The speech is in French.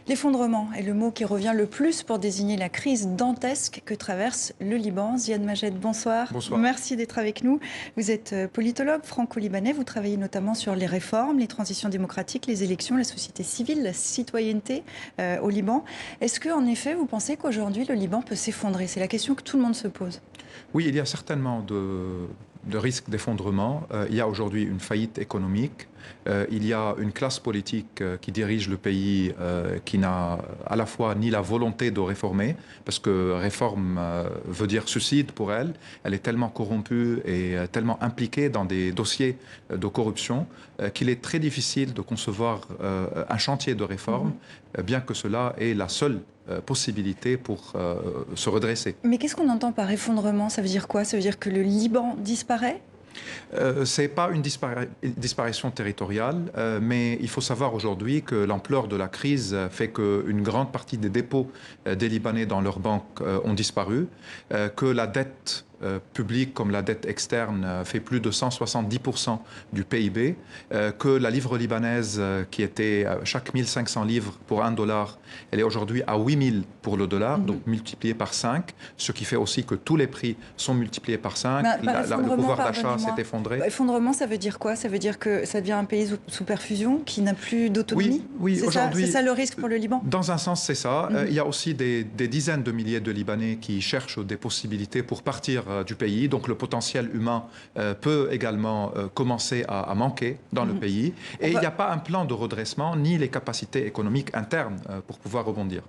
L'effondrement est le mot qui revient le plus pour désigner la crise dantesque que traverse le Liban. Ziad Majed, bonsoir. Bonsoir. Merci d'être avec nous. Vous êtes politologue franco-libanais. Vous travaillez notamment sur les réformes, les transitions démocratiques, les élections, la société civile, la citoyenneté au Liban. Est-ce que, en effet, vous pensez qu'aujourd'hui le Liban peut s'effondrer? C'est la question que tout le monde se pose. Oui, il y a certainement de risques d'effondrement. Il y a aujourd'hui une faillite économique. Il y a une classe politique qui dirige le pays qui n'a à la fois ni la volonté de réformer, parce que réforme veut dire suicide pour elle. Elle est tellement corrompue et tellement impliquée dans des dossiers de corruption qu'il est très difficile de concevoir un chantier de réforme, bien que cela est la seule possibilité pour se redresser. Mais qu'est-ce qu'on entend par effondrement? Ça veut dire quoi? Ça veut dire que le Liban disparaît? Ce n'est pas une disparition territoriale, mais il faut savoir aujourd'hui que l'ampleur de la crise fait qu'une grande partie des dépôts des Libanais dans leurs banques ont disparu, que la dette publique comme la dette externe fait plus de 170% du PIB, que la livre libanaise qui était chaque 1500 livres pour $1, elle est aujourd'hui à 8000 pour le dollar, donc multiplié par 5, ce qui fait aussi que tous les prix sont multipliés par 5, le pouvoir d'achat s'est effondré. Effondrement, ça veut dire quoi? Ça veut dire que ça devient un pays sous perfusion, qui n'a plus d'autonomie? Oui, aujourd'hui. C'est ça le risque pour le Liban? Dans un sens, c'est ça. Il y a aussi des dizaines de milliers de Libanais qui cherchent des possibilités pour partir du pays. Donc le potentiel humain peut également commencer à manquer dans le pays. Et il n'y a pas un plan de redressement ni les capacités économiques internes pour pouvoir rebondir.